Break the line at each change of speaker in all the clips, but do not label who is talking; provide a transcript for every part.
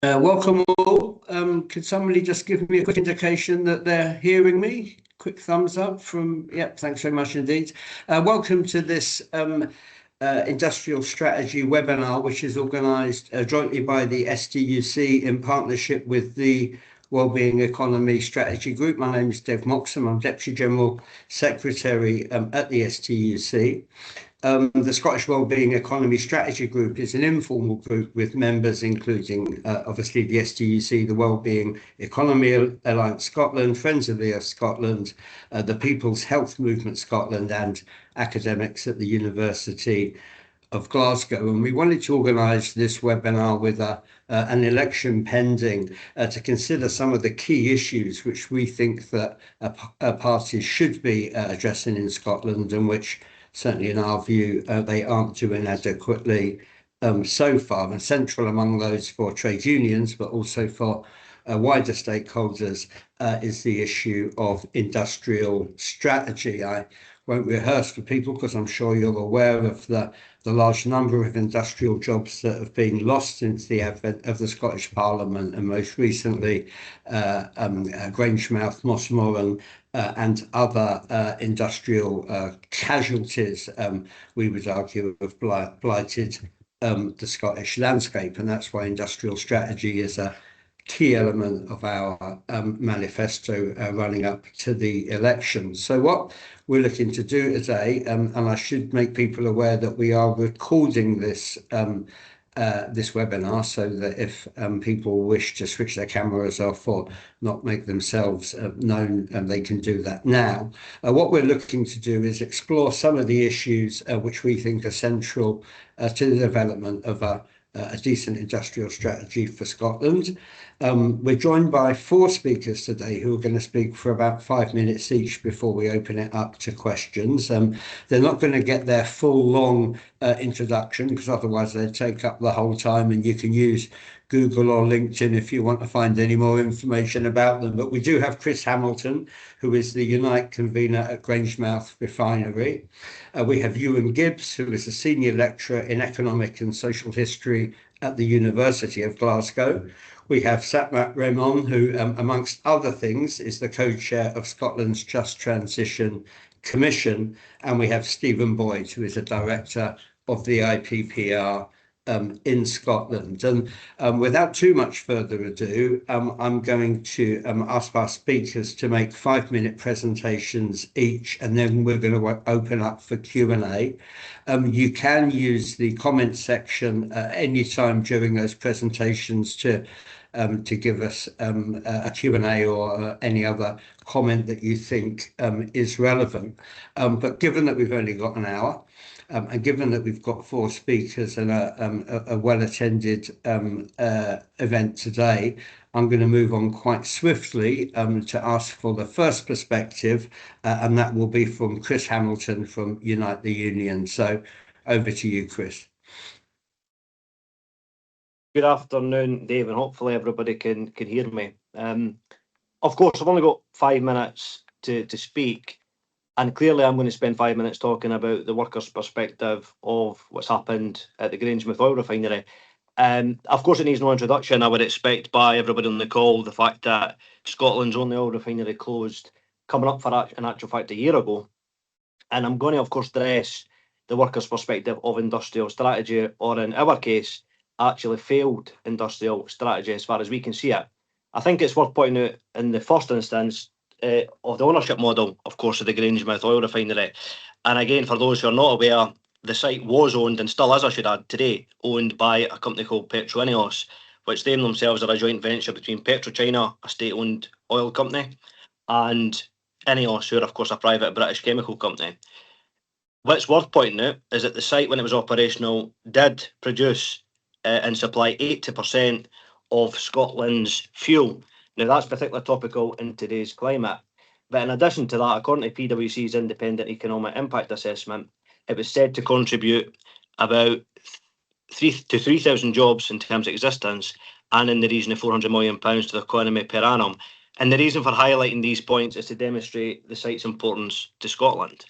Welcome all. Could somebody just give me a quick indication that they're hearing me? Quick thumbs up from, yep, thanks very much indeed. Welcome to this industrial strategy webinar, which is organised jointly by the STUC in partnership with the Wellbeing Economy Strategy Group. My name is Dev Moxham. I'm Deputy General Secretary at the STUC. The Scottish Wellbeing Economy Strategy Group is an informal group with members including obviously the STUC, the Wellbeing Economy Alliance Scotland, Friends of the Earth Scotland, the People's Health Movement Scotland, and academics at the University of Glasgow. And we wanted to organise this webinar with an election pending to consider some of the key issues which we think that parties should be addressing in Scotland, and which certainly in our view they aren't doing adequately so far. And central among those for trade unions, but also for wider stakeholders, is the issue of industrial strategy. I won't rehearse for people because I'm sure you're aware of the large number of industrial jobs that have been lost since the advent of the Scottish Parliament, and most recently Grangemouth, Mossmorran, and other industrial casualties, we would argue, have blighted the Scottish landscape. And that's why industrial strategy is a key element of our manifesto running up to the elections. So what we're looking to do today, and I should make people aware that we are recording this this webinar, so that if people wish to switch their cameras off or not make themselves known, they can do that now. What we're looking to do is explore some of the issues which we think are central to the development of a decent industrial strategy for Scotland. We're joined by 4 speakers today who are going to speak for about 5 minutes each before we open it up to questions. They're not going to get their full long introduction, because otherwise they'd take up the whole time, and you can use Google or LinkedIn if you want to find any more information about them. But we do have Chris Hamilton, who is the Unite convener at Grangemouth Refinery. We have Ewan Gibbs, who is a senior lecturer in economic and social history at the University of Glasgow. We have Satmat Raymond, who, amongst other things, is the co-chair of Scotland's Just Transition Commission. And we have Stephen Boyd, who is a director of the IPPR in Scotland. And without too much further ado, I'm going to ask our speakers to make 5-minute presentations each, and then we're going to open up for Q&A. You can use the comment section any time during those presentations to give us a Q&A or any other comment that you think is relevant. But given that we've only got an hour, and given that we've got 4 speakers and a well-attended event today, I'm going to move on quite swiftly to ask for the first perspective, and that will be from Chris Hamilton from Unite the Union. So over to you, Chris.
Good afternoon, Dave, and hopefully everybody can hear me. Of course, I've only got 5 minutes to speak, and clearly I'm going to spend 5 minutes talking about the workers' perspective of what's happened at the Grangemouth oil refinery. Of course, it needs no introduction. I would expect by everybody on the call the fact that Scotland's only oil refinery closed coming up for in actual fact a year ago. And I'm going to, of course, address the workers' perspective of industrial strategy, or in our case, actually failed industrial strategy as far as we can see it. I think it's worth pointing out in the first instance of the ownership model, of course, of the Grangemouth oil refinery. And again, for those who are not aware, the site was owned, and still is, I should add, today, owned by a company called PetroEneos, which they themselves are a joint venture between PetroChina, a state-owned oil company, and Eneos, who are, of course, a private British chemical company. What's worth pointing out is that the site, when it was operational, did produce and supply 80% of Scotland's fuel. Now, that's particularly topical in today's climate. But in addition to that, according to PwC's independent economic impact assessment, it was said to contribute about 3,000 to 3,000 jobs in terms of existence, and in the region of £400 million to the economy per annum. And the reason for highlighting these points is to demonstrate the site's importance to Scotland.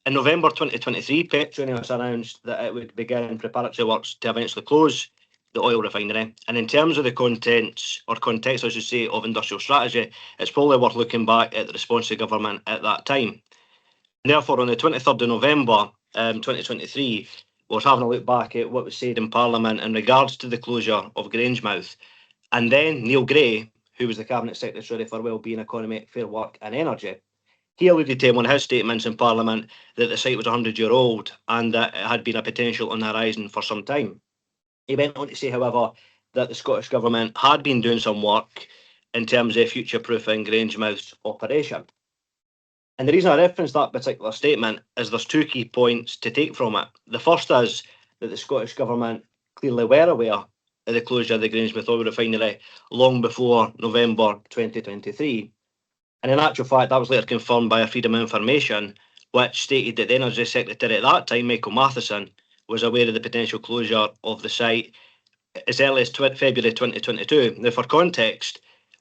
In November 2023, Petronas announced that it would begin preparatory works to eventually close the oil refinery. And in terms of the contents, or context, I should say, of industrial strategy, it's probably worth looking back at the response of government at that time. And therefore, on the 23rd of November 2023, we was having a look back at what was said in Parliament in regards to the closure of Grangemouth. And then Neil Gray, who was the Cabinet Secretary for Wellbeing, Economy, Fair Work and Energy, he alluded to in one of his statements in Parliament that the site was 100-year-old and that it had been a potential on the horizon for some time. He went on to say, however, that the Scottish Government had been doing some work in terms of future-proofing Grangemouth's operation. And the reason I reference that particular statement is there's two key points to take from it. The first is that the Scottish Government clearly were aware of the closure of the Grangemouth oil refinery long before November 2023. And in actual fact, that was later confirmed by a Freedom of Information, which stated that the Energy Secretary at that time, Michael Matheson, was aware of the potential closure of the site as early as February 2022. Now, for context,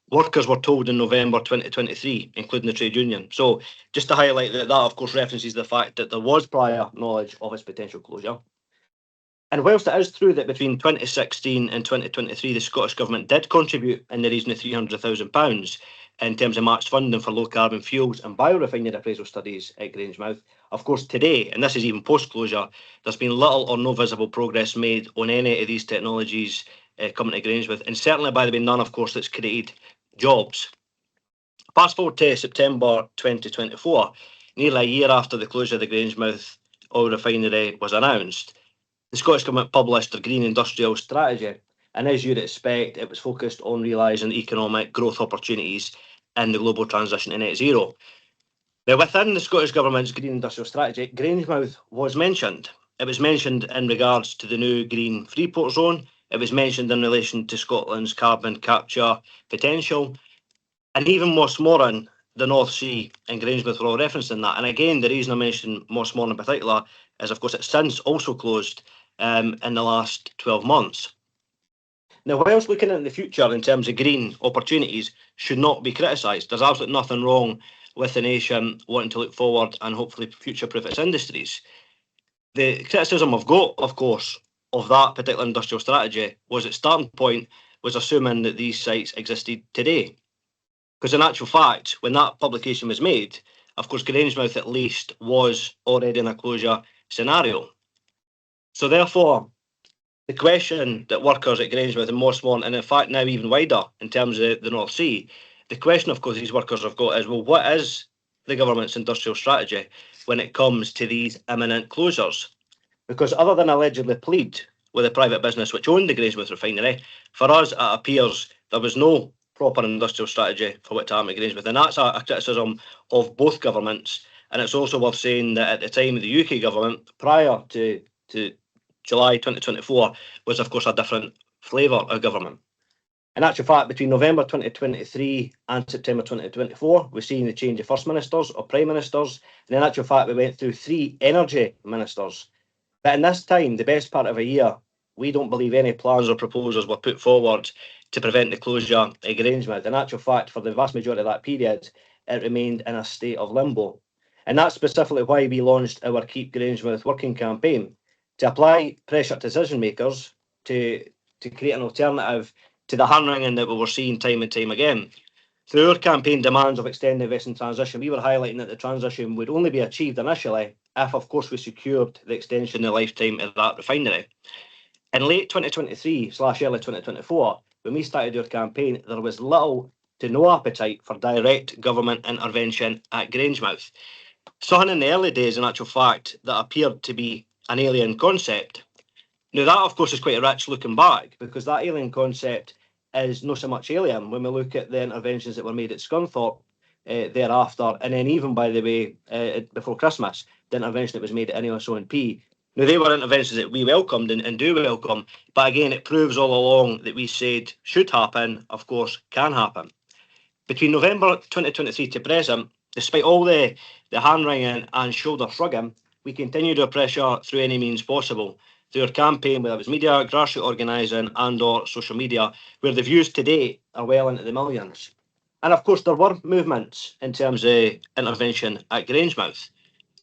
workers were told in November 2023, including the trade union. So just to highlight that, of course, references the fact that there was prior knowledge of its potential closure. And whilst it is true that between 2016 and 2023, the Scottish Government did contribute in the region of £300,000 in terms of matched funding for low carbon fuels and biorefinery appraisal studies at Grangemouth, of course today, and this is even post-closure, there's been little or no visible progress made on any of these technologies coming to Grangemouth, and certainly, by the way, none, of course, that's created jobs. Fast forward to September 2024, nearly a year after the closure of the Grangemouth oil refinery was announced, the Scottish Government published their Green Industrial Strategy, and as you'd expect, it was focused on realising economic growth opportunities in the global transition to net zero. Now, within the Scottish Government's Green Industrial Strategy, Grangemouth was mentioned. It was mentioned in regards to the new Green Freeport Zone. It was mentioned in relation to Scotland's carbon capture potential. And even Mossmorran, the North Sea and Grangemouth were all referenced in that. And again, the reason I mention Mossmorran in particular is, of course, it's since also closed in the last 12 months. Now, whilst looking at the future in terms of green opportunities should not be criticised, there's absolutely nothing wrong with the nation wanting to look forward and hopefully future-proof its industries. The criticism I've got, of course, of that particular industrial strategy was its starting point was assuming that these sites existed today. Because in actual fact, when that publication was made, of course, Grangemouth at least was already in a closure scenario. So therefore, the question that workers at Grangemouth and Mossmorran, and in fact now even wider in terms of the North Sea, the question, of course, these workers have got is, well, what is the government's industrial strategy when it comes to these imminent closures? Because other than allegedly plead with a private business which owned the Grangemouth refinery, for us it appears there was no proper industrial strategy for what to happen at Grangemouth, and that's a criticism of both governments. And it's also worth saying that at the time of the UK government, prior to July 2024, was of course a different flavour of government. In actual fact, between November 2023 and September 2024, we've seen the change of First Ministers or Prime Ministers, and in actual fact, we went through 3 Energy Ministers. But in this time, the best part of a year, we don't believe any plans or proposals were put forward to prevent the closure at Grangemouth. In actual fact, for the vast majority of that period, it remained in a state of limbo. And that's specifically why we launched our Keep Grangemouth working campaign, to apply pressure to decision makers to create an alternative to the hand-wringing that we were seeing time and time again. Through our campaign demands of extending investment transition, we were highlighting that the transition would only be achieved initially if, of course, we secured the extension of the lifetime of that refinery. In late 2023/early 2024, when we started our campaign, there was little to no appetite for direct government intervention at Grangemouth. Something in the early days, in actual fact, that appeared to be an alien concept. Now, that, of course, is quite rich looking back, because that alien concept is not so much alien when we look at the interventions that were made at Scunthorpe thereafter, and then even, by the way, before Christmas, the intervention that was made at Ineos O&P. Now, they were interventions that we welcomed and do welcome, but again, it proves all along that we said should happen, of course, can happen. Between November 2023 to present, despite all the hand-wringing and shoulder-shrugging, we continued our pressure through any means possible, through our campaign, whether it was media, grassroots organising and or social media, where the views today are well into the millions. And of course, there were movements in terms of intervention at Grangemouth.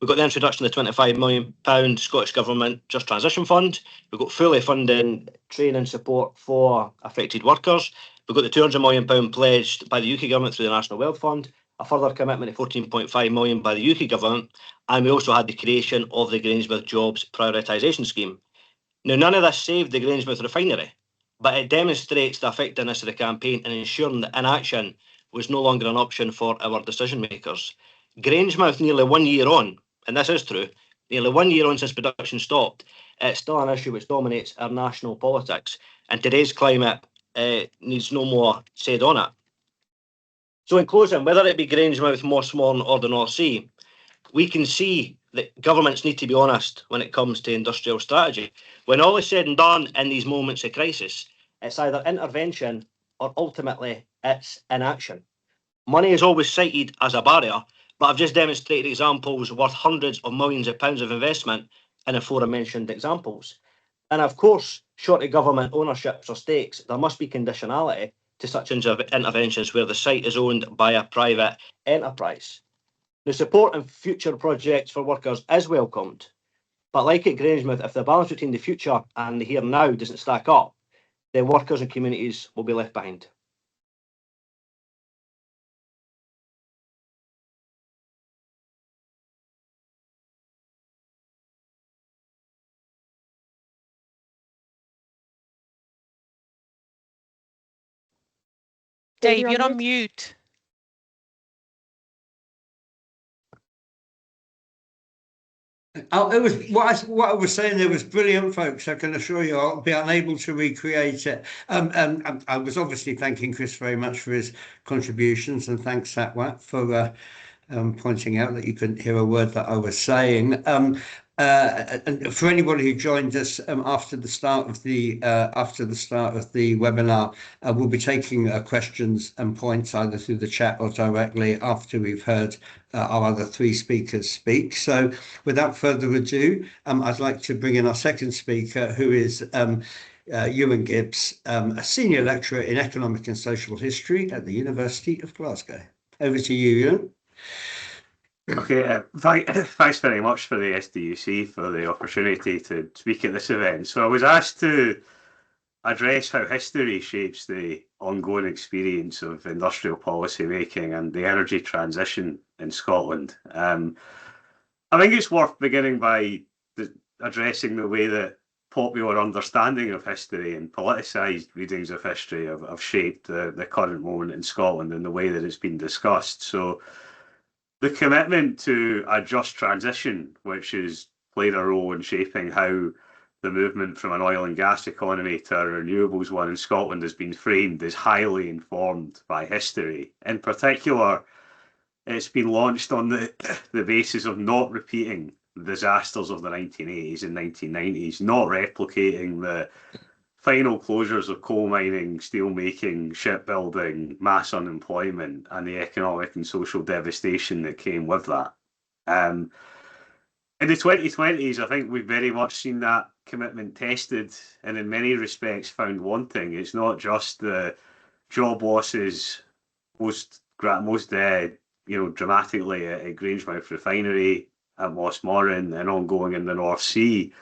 We've got the introduction of the £25 million Scottish Government Just Transition Fund. We've got fully funding training support for affected workers. We've got the £200 million pledged by the UK Government through the National Wealth Fund, a further commitment of £14.5 million by the UK Government, and we also had the creation of the Grangemouth Jobs Prioritisation Scheme. Now, none of this saved the Grangemouth refinery, but it demonstrates the effectiveness of the campaign in ensuring that inaction was no longer an option for our decision makers. Grangemouth, nearly 1 year on, and this is true, nearly 1 year on since production stopped, it's still an issue which dominates our national politics, and today's climate needs no more said on it. So in closing, whether it be Grangemouth, Mossmorn or the North Sea, we can see that governments need to be honest when it comes to industrial strategy. When all is said and done in these moments of crisis, it's either intervention or ultimately it's inaction. Money is always cited as a barrier, but I've just demonstrated examples worth hundreds of millions of pounds of investment in the aforementioned examples. And of course, short of government ownerships or stakes, there must be conditionality to such interventions where the site is owned by a private enterprise. The support and future projects for workers is welcomed, but like at Grangemouth, if the balance between the future and the here and now doesn't stack up, then workers and communities will be left behind.
Dave, you're on mute.
Oh, it was what I was saying there was brilliant, folks. I can assure you I'll be unable to recreate it. I was obviously thanking Chris very much for his contributions, and thanks Satwat for pointing out that you couldn't hear a word that I was saying. And for anybody who joined us after the start of the webinar, we'll be taking questions and points either through the chat or directly after we've heard our other three speakers speak. So, without further ado, I'd like to bring in our second speaker, who is Ewan Gibbs, a senior lecturer in economic and social history at the University of Glasgow. Over to you, Ewan.
Okay, thanks very much for the STUC for the opportunity to speak at this event. So I was asked to address how history shapes the ongoing experience of industrial policy making and the energy transition in Scotland. I think it's worth beginning by addressing the way that popular understanding of history and politicised readings of history have shaped the current moment in Scotland and the way that it's been discussed. So the commitment to a just transition, which has played a role in shaping how the movement from an oil and gas economy to a renewables one in Scotland has been framed, is highly informed by history. In particular, it's been launched on the basis of not repeating the disasters of the 1980s and 1990s, not replicating the final closures of coal mining, steel making, shipbuilding, mass unemployment, and the economic and social devastation that came with that. In the 2020s, I think we've very much seen that commitment tested and in many respects found wanting. It's not just the job losses most dramatically at Grangemouth Refinery, at Mossmorn, and ongoing in the North Sea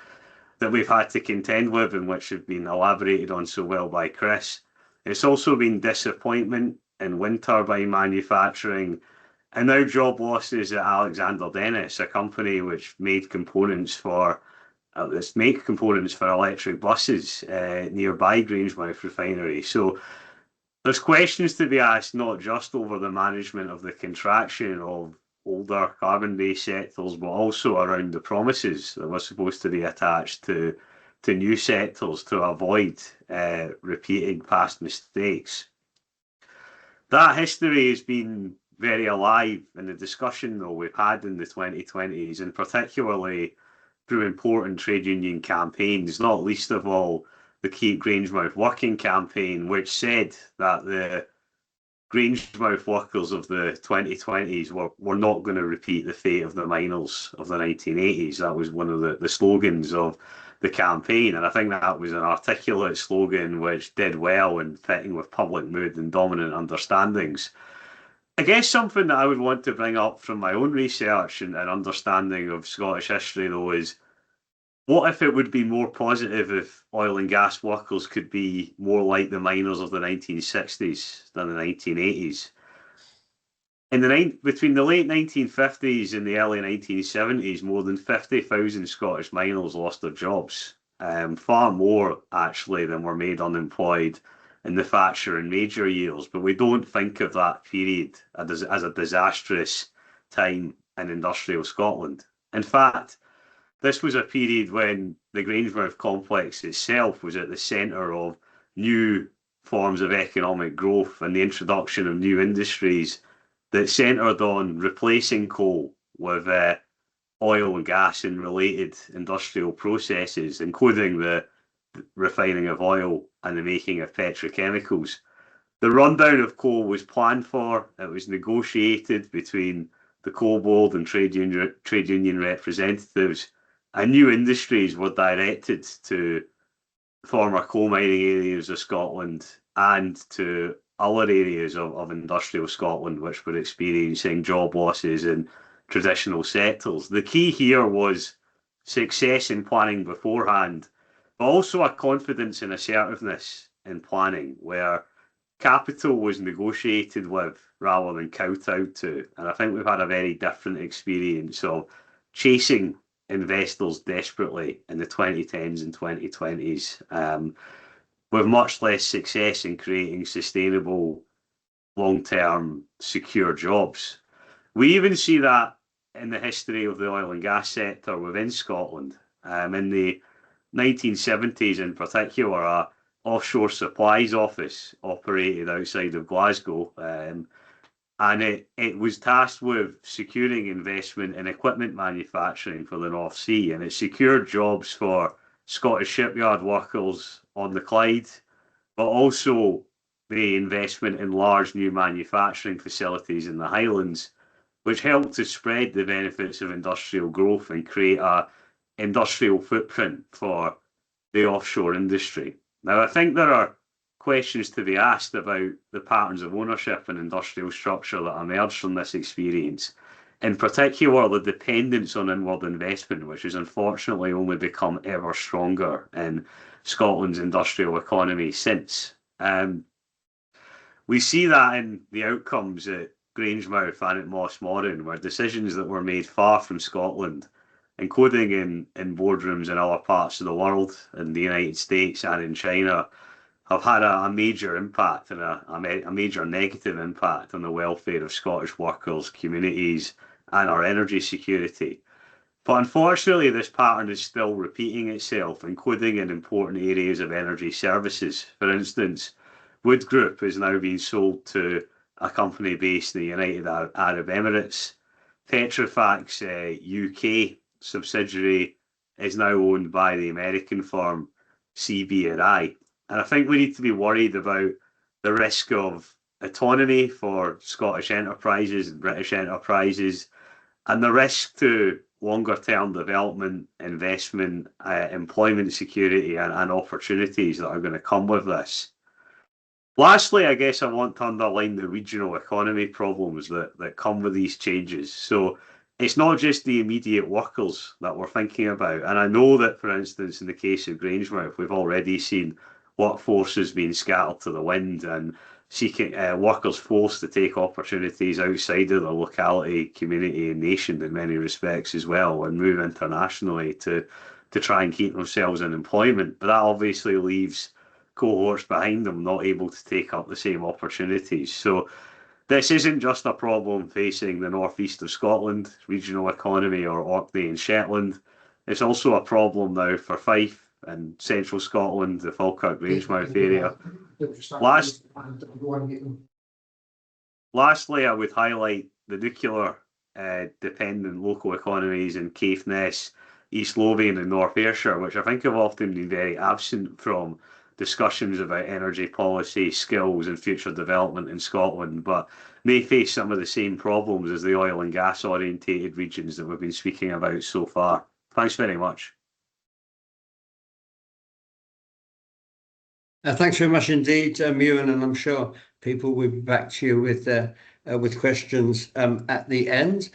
that we've had to contend with, and which have been elaborated on so well by Chris. It's also been disappointment in wind turbine manufacturing, and now job losses at Alexander Dennis, a company which made components for electric buses nearby Grangemouth Refinery. So there's questions to be asked, not just over the management of the contraction of older carbon-based sectors, but also around the promises that were supposed to be attached to new sectors to avoid repeating past mistakes. That history has been very alive in the discussion, though, we've had in the 2020s, and particularly through important trade union campaigns, not least of all the Keep Grangemouth Working campaign, which said that the Grangemouth workers of the 2020s were not going to repeat the fate of the miners of the 1980s. That was one of the slogans of the campaign, and I think that was an articulate slogan which did well in fitting with public mood and dominant understandings. I guess something that I would want to bring up from my own research and understanding of Scottish history, though, is what if it would be more positive if oil and gas workers could be more like the miners of the 1960s than the 1980s? Between the late 1950s and the early 1970s, more than 50,000 Scottish miners lost their jobs. Far more, actually, than were made unemployed in the Thatcher and Major years. But we don't think of that period as a disastrous time in industrial Scotland. In fact, this was a period when the Grangemouth complex itself was at the centre of new forms of economic growth and the introduction of new industries that centred on replacing coal with oil and gas and related industrial processes, including the refining of oil and the making of petrochemicals. The rundown of coal was planned for, it was negotiated between the coal board and trade union representatives, and new industries were directed to former coal mining areas of Scotland and to other areas of industrial Scotland which were experiencing job losses in traditional sectors. The key here was success in planning beforehand, but also a confidence and assertiveness in planning where capital was negotiated with rather than kowtowed to. And I think we've had a very different experience of chasing investors desperately in the 2010s and 2020s, with much less success in creating sustainable, long-term, secure jobs. We even see that in the history of the oil and gas sector within Scotland. In the 1970s in particular, a offshore supplies office operated outside of Glasgow, and it was tasked with securing investment in equipment manufacturing for the North Sea, and it secured jobs for Scottish shipyard workers on the Clyde, but also the investment in large new manufacturing facilities in the Highlands, which helped to spread the benefits of industrial growth and create an industrial footprint for the offshore industry. Now, I think there are questions to be asked about the patterns of ownership and industrial structure that emerged from this experience. In particular, the dependence on inward investment, which has unfortunately only become ever stronger in Scotland's industrial economy since. We see that in the outcomes at Grangemouth and at Mossmorran, where decisions that were made far from Scotland, including in boardrooms in other parts of the world, in the United States and in China, have had a major impact and a major negative impact on the welfare of Scottish workers, communities, and our energy security. But unfortunately, this pattern is still repeating itself, including in important areas of energy services. For instance, Wood Group is now being sold to a company based in the United Arab Emirates. Petrofac's UK subsidiary is now owned by the American firm CB&I. And I think we need to be worried about the risk of autonomy for Scottish enterprises and British enterprises, and the risk to longer-term development, investment, employment security, and opportunities that are going to come with this. Lastly, I guess I want to underline the regional economy problems that come with these changes. So it's not just the immediate workers that we're thinking about. And I know that, for instance, in the case of Grangemouth, we've already seen workforces being scattered to the wind and seeking workers forced to take opportunities outside of their locality, community, and nation in many respects as well, and move internationally to try and keep themselves in employment. But that obviously leaves cohorts behind them not able to take up the same opportunities. So this isn't just a problem facing the northeast of Scotland, regional economy, or Orkney and Shetland. It's also a problem now for Fife and central Scotland, the Falkirk Grangemouth area. Lastly, I would highlight the nuclear dependent local economies in Caithness, East Lothian and North Ayrshire, which I think have often been very absent from discussions about energy policy, skills and future development in Scotland, but may face some of the same problems as the oil and gas orientated regions that we've been speaking about so far. Thanks very much.
Thanks very much indeed, Ewan, and I'm sure people will be back to you with with questions at the end.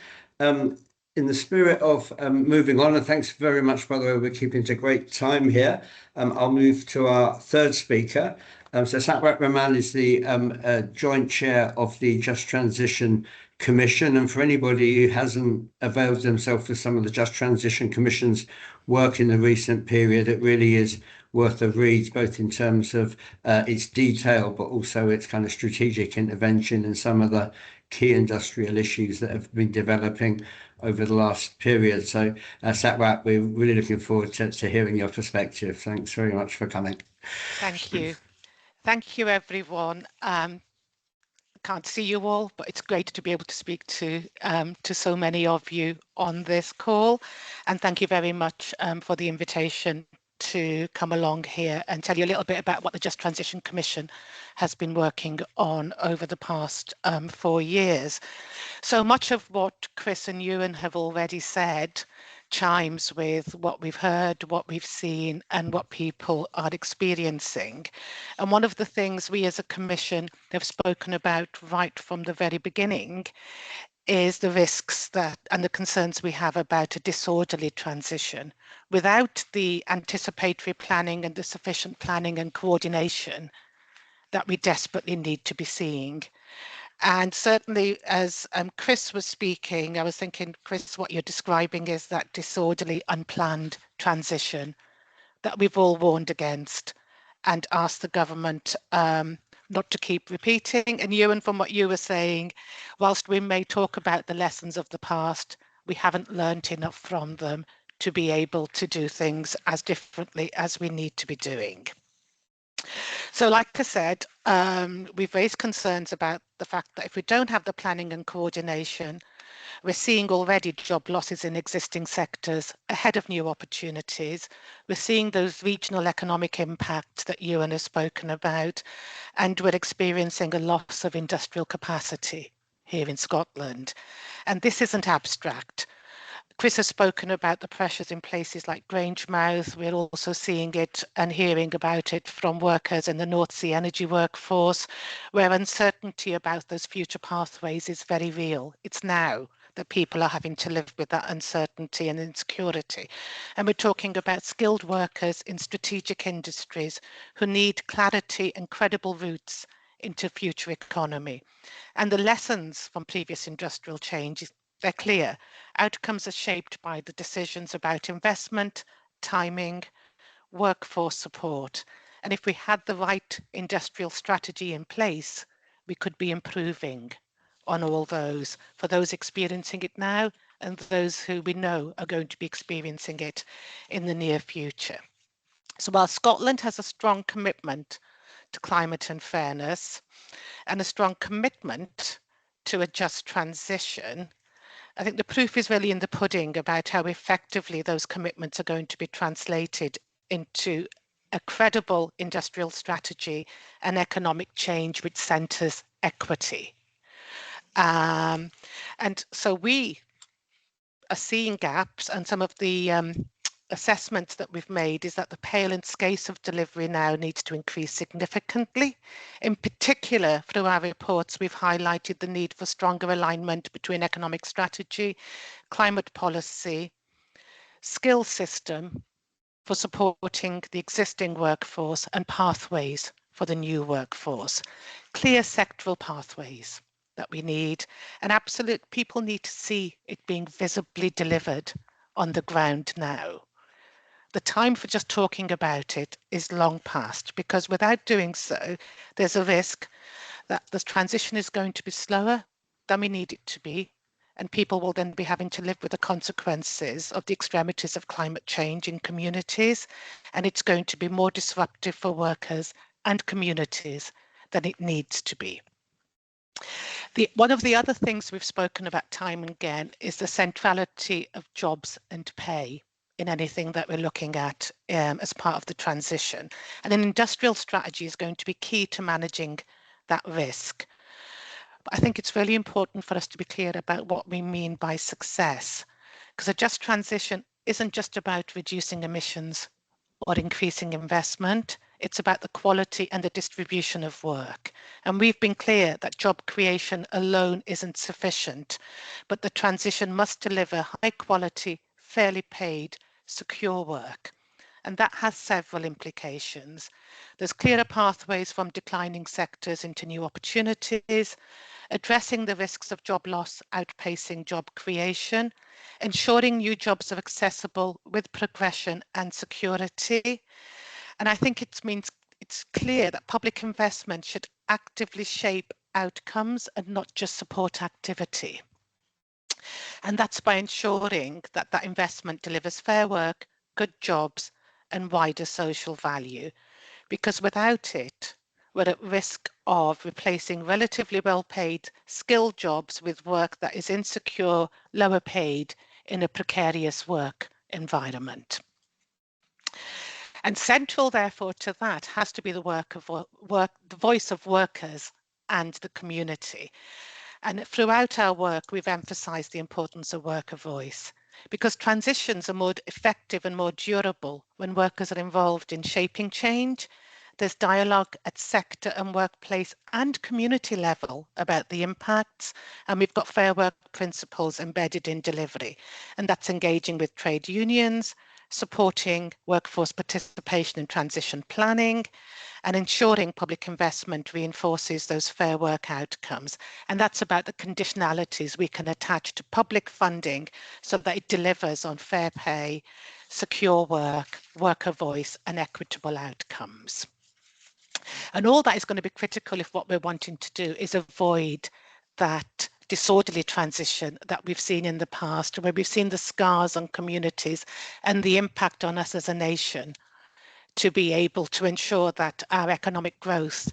In the spirit of moving on, and thanks very much, by the way, we're keeping to great time here. I'll move to our third speaker. So Satwat Raman is the joint chair of the Just Transition Commission. And for anybody who hasn't availed themselves of some of the Just Transition Commission's work in the recent period, it really is worth a read, both in terms of its detail, but also its kind of strategic intervention in some of the key industrial issues that have been developing over the last period. So Satwat, we're really looking forward to hearing your perspective. Thanks very much for coming.
Thank you. Thank you, everyone. Can't see you all, but it's great to be able to speak to so many of you on this call. And thank you very much for the invitation to come along here and tell you a little bit about what the Just Transition Commission has been working on over the past 4 years. So much of what Chris and Ewan have already said chimes with what we've heard, what we've seen, and what people are experiencing. And one of the things we as a commission have spoken about right from the very beginning is the risks that and the concerns we have about a disorderly transition without the anticipatory planning and the sufficient planning and coordination that we desperately need to be seeing. And certainly, as Chris was speaking, I was thinking, Chris, what you're describing is that disorderly, unplanned transition that we've all warned against and asked the government not to keep repeating. And Ewan, from what you were saying, whilst we may talk about the lessons of the past, we haven't learnt enough from them to be able to do things as differently as we need to be doing. So like I said, we've raised concerns about the fact that if we don't have the planning and coordination, we're seeing already job losses in existing sectors ahead of new opportunities. We're seeing those regional economic impacts that Ewan has spoken about, and we're experiencing a loss of industrial capacity here in Scotland. And this isn't abstract. Chris has spoken about the pressures in places like Grangemouth. We're also seeing it and hearing about it from workers in the North Sea energy workforce, where uncertainty about those future pathways is very real. It's now that people are having to live with that uncertainty and insecurity. And we're talking about skilled workers in strategic industries who need clarity and credible routes into future economy. And the lessons from previous industrial changes, they're clear. Outcomes are shaped by the decisions about investment, timing, workforce support. And if we had the right industrial strategy in place, we could be improving on all those, for those experiencing it now and those who we know are going to be experiencing it in the near future. So while Scotland has a strong commitment to climate and fairness and a strong commitment to a just transition, I think the proof is really in the pudding about how effectively those commitments are going to be translated into a credible industrial strategy and economic change which centres equity. And so we are seeing gaps, and some of the assessments that we've made is that the pale and scale of delivery now needs to increase significantly. In particular, through our reports, we've highlighted the need for stronger alignment between economic strategy, climate policy, skill system for supporting the existing workforce, and pathways for the new workforce. Clear sectoral pathways that we need, and absolute people need to see it being visibly delivered on the ground now. The time for just talking about it is long past, because without doing so, there's a risk that the transition is going to be slower than we need it to be, and people will then be having to live with the consequences of the extremities of climate change in communities, and it's going to be more disruptive for workers and communities than it needs to be. One of the other things we've spoken about time and again is the centrality of jobs and pay in anything that we're looking at as part of the transition. And an industrial strategy is going to be key to managing that risk. But I think it's really important for us to be clear about what we mean by success, because a just transition isn't just about reducing emissions or increasing investment. It's about the quality and the distribution of work. And we've been clear that job creation alone isn't sufficient, but the transition must deliver high quality, fairly paid, secure work. And that has several implications. There's clearer pathways from declining sectors into new opportunities, addressing the risks of job loss outpacing job creation, ensuring new jobs are accessible with progression and security. And I think it means it's clear that public investment should actively shape outcomes and not just support activity. And that's by ensuring that that investment delivers fair work, good jobs, and wider social value. Because without it, we're at risk of replacing relatively well-paid, skilled jobs with work that is insecure, lower paid in a precarious work environment. And central, therefore, to that has to be the the voice of workers and the community. And throughout our work, we've emphasised the importance of worker voice, because transitions are more effective and more durable when workers are involved in shaping change. There's dialogue at sector and workplace and community level about the impacts, and we've got fair work principles embedded in delivery, and that's engaging with trade unions, supporting workforce participation in transition planning, and ensuring public investment reinforces those fair work outcomes. And that's about the conditionalities we can attach to public funding so that it delivers on fair pay, secure work, worker voice, and equitable outcomes. And all that is going to be critical if what we're wanting to do is avoid that disorderly transition that we've seen in the past, where we've seen the scars on communities and the impact on us as a nation, to be able to ensure that our economic growth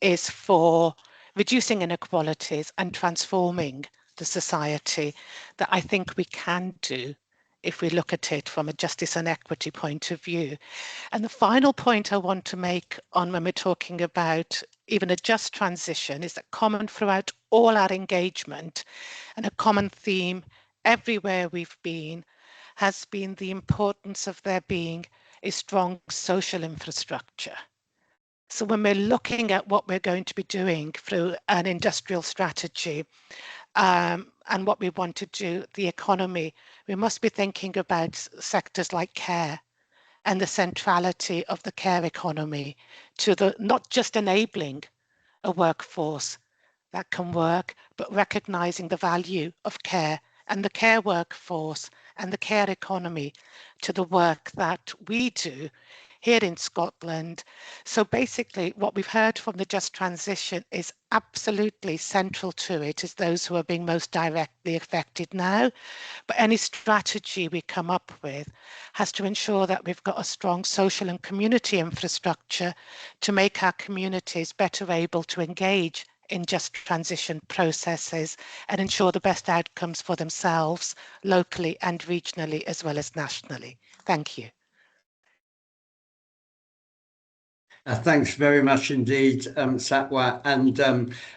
is for reducing inequalities and transforming the society that I think we can do if we look at it from a justice and equity point of view. And the final point I want to make on when we're talking about even a just transition is that common throughout all our engagement and a common theme everywhere we've been has been the importance of there being a strong social infrastructure. So when we're looking at what we're going to be doing through an industrial strategy, and what we want to do, the economy, we must be thinking about sectors like care and the centrality of the care economy to the not just enabling a workforce that can work, but recognizing the value of care and the care workforce and the care economy to the work that we do here in Scotland. So basically what we've heard from the Just Transition is absolutely central to it is those who are being most directly affected now. But any strategy we come up with has to ensure that we've got a strong social and community infrastructure to make our communities better able to engage in just transition processes and ensure the best outcomes for themselves locally and regionally as well as nationally. Thank you.
Thanks very much indeed, Satwa. And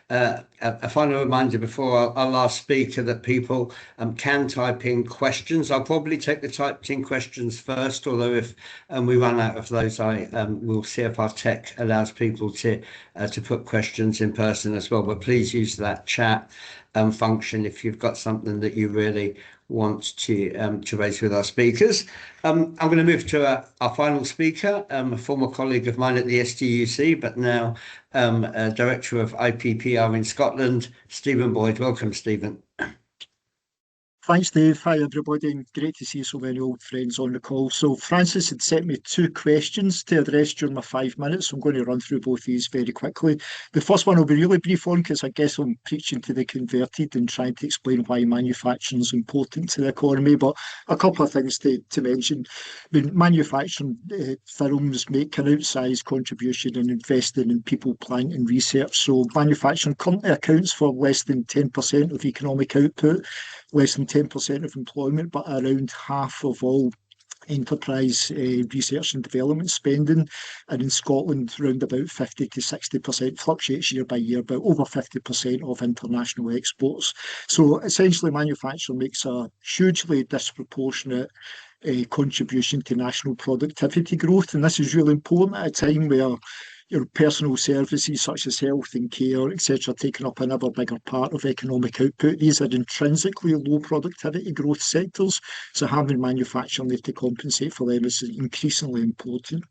a final reminder before our last speaker that people can type in questions. I'll probably take the typed in questions first, although if we run out of those, I will see if our tech allows people to put questions in person as well. But please use that chat function if you've got something that you really want to raise with our speakers. I'm going to move to our final speaker, a former colleague of mine at the STUC, but now Director of IPPR in Scotland, Stephen Boyd. Welcome, Stephen.
Thanks, Dave. Hi, everybody, and great to see so many old friends on the call. So Francis had sent me 2 questions to address during my 5 minutes. So I'm going to run through both these very quickly. The first one I'll be really brief on because I guess I'm preaching to the converted and trying to explain why manufacturing is important to the economy. But a couple of things to mention. I mean, manufacturing firms make an outsized contribution in investing in people, plant and research. So manufacturing currently accounts for less than 10% of economic output, less than 10% of employment, but around half of all enterprise research and development spending, and in Scotland around about 50 to 60%, fluctuates year by year, but over 50% of international exports. So essentially manufacturing makes a hugely disproportionate contribution to national productivity growth, and this is really important at a time where your personal services such as health and care, etc., taking up another bigger part of economic output. These are intrinsically low productivity growth sectors, so having manufacturing there to compensate for them is increasingly important.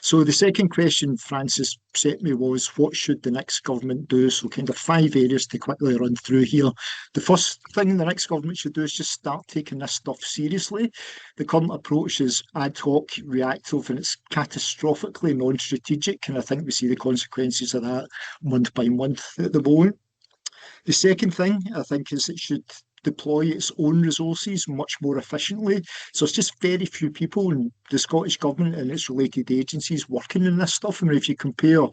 So the second question Francis set me was, what should the next government do? So kind of 5 areas to quickly run through here. The first thing the next government should do is just start taking this stuff seriously. The current approach is ad hoc, reactive, and it's catastrophically non-strategic, and I think we see the consequences of that month by month at the moment. The second thing I think is it should deploy its own resources much more efficiently. So it's just very few people in the Scottish Government and its related agencies working in this stuff. I mean, if you compare